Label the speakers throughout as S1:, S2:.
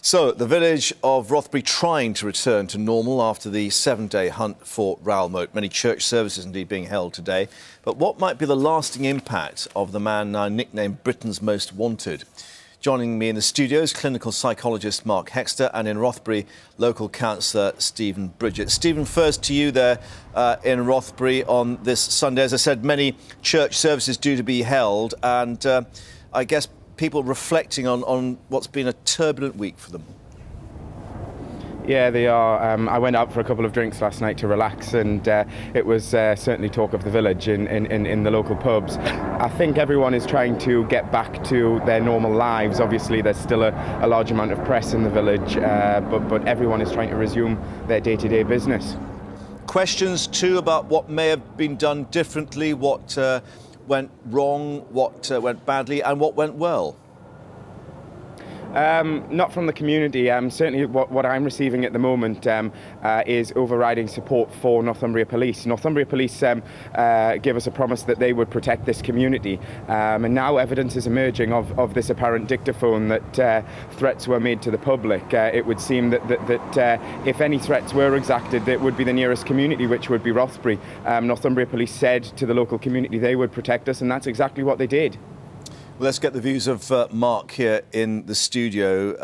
S1: So, the village of Rothbury trying to return to normal after the 7-day hunt for Raoul Moat. Many church services indeed being held today. But what might be the lasting impact of the man now nicknamed Britain's Most Wanted? Joining me in the studio is clinical psychologist Marc Hekster and in Rothbury, local councillor Stephen Bridget. Stephen, first to you there in Rothbury on this Sunday. As I said, many church services due to be held and I guess people reflecting on what's been a turbulent week for them.
S2: Yeah, they are. I went out for a couple of drinks last night to relax, and it was certainly talk of the village in the local pubs. I think everyone is trying to get back to their normal lives. Obviously, there's still a large amount of press in the village, but everyone is trying to resume their day-to-day business.
S1: Questions too about what may have been done differently, what went wrong, what went badly, and what went well.
S2: Not from the community. Certainly what I'm receiving at the moment is overriding support for Northumbria Police. Northumbria Police gave us a promise that they would protect this community, and now evidence is emerging of this apparent dictaphone that threats were made to the public. It would seem that if any threats were exacted, it would be the nearest community, which would be Rothbury. Northumbria Police said to the local community they would protect us, and that's exactly what they did.
S1: Well, let's get the views of Marc here in the studio.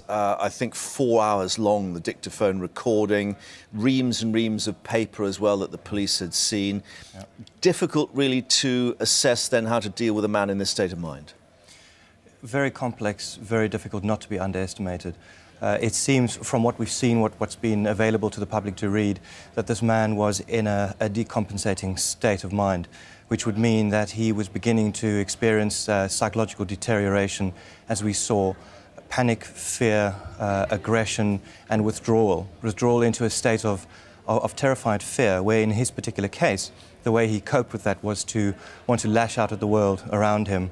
S1: I think 4 hours long, the dictaphone recording, reams and reams of paper as well that the police had seen. Yep. Difficult really to assess then how to deal with a man in this state of mind.
S3: Very complex, very difficult, not to be underestimated. It seems from what we've seen, what's been available to the public to read, that this man was in a decompensating state of mind, which would mean that he was beginning to experience psychological deterioration, as we saw panic, fear, aggression and withdrawal into a state of terrified fear, where in his particular case, the way he coped with that was to want to lash out at the world around him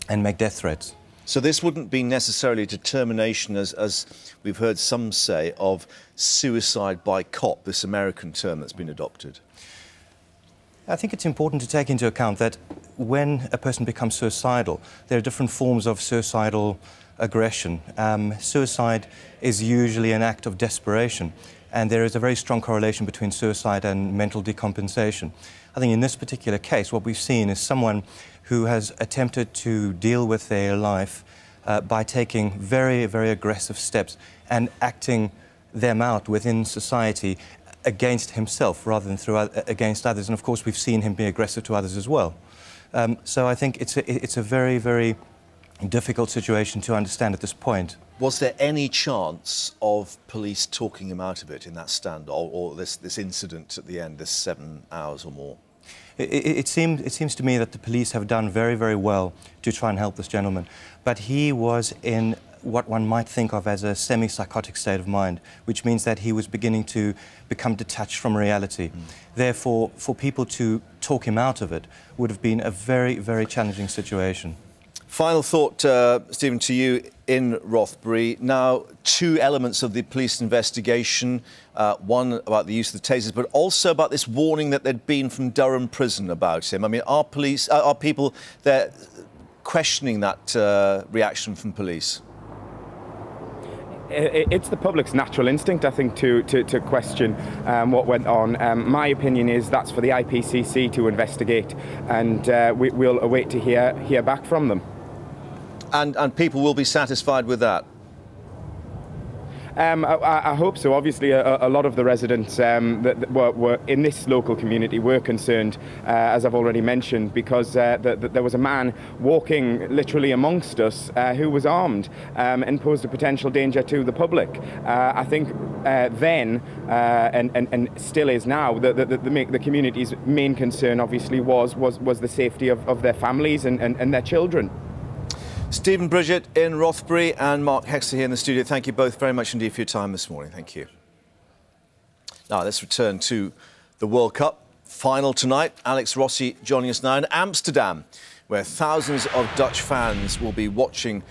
S3: and make death threats.
S1: So this wouldn't be necessarily a determination, as we've heard some say, of suicide by cop, this American term that's been adopted.
S3: I think it's important to take into account that when a person becomes suicidal, there are different forms of suicidal aggression. Suicide is usually an act of desperation, and there is a very strong correlation between suicide and mental decompensation. I think in this particular case, what we've seen is someone who has attempted to deal with their life by taking very, very aggressive steps and acting them out within society against himself rather than against others. And of course, we've seen him be aggressive to others as well. So I think it's a very, very difficult situation to understand at this point.
S1: Was there any chance of police talking him out of it in that stand, or this incident at the end, this 7 hours or more?
S3: It seems to me that the police have done very, very well to try and help this gentleman. But he was in what one might think of as a semi-psychotic state of mind, which means that he was beginning to become detached from reality. Therefore, for people to talk him out of it would have been a very, very challenging situation.
S1: Final thought, Stephen, to you in Rothbury. Now, two elements of the police investigation, one about the use of the tasers, but also about this warning that there'd been from Durham Prison about him. I mean, are people there questioning that reaction from police?
S2: It's the public's natural instinct, I think, to question what went on. My opinion is that's for the IPCC to investigate, and we'll await to hear back from them.
S1: And people will be satisfied with that?
S2: I hope so. Obviously, a lot of the residents that were in this local community were concerned, as I've already mentioned, because there was a man walking literally amongst us who was armed and posed a potential danger to the public. I think then, and still is now, the community's main concern obviously was the safety of their families and their children.
S1: Stephen Bridget in Rothbury and Marc Hekster here in the studio. Thank you both very much indeed for your time this morning. Thank you. Now, let's return to the World Cup final tonight. Alex Rossi joining us now in Amsterdam, where thousands of Dutch fans will be watching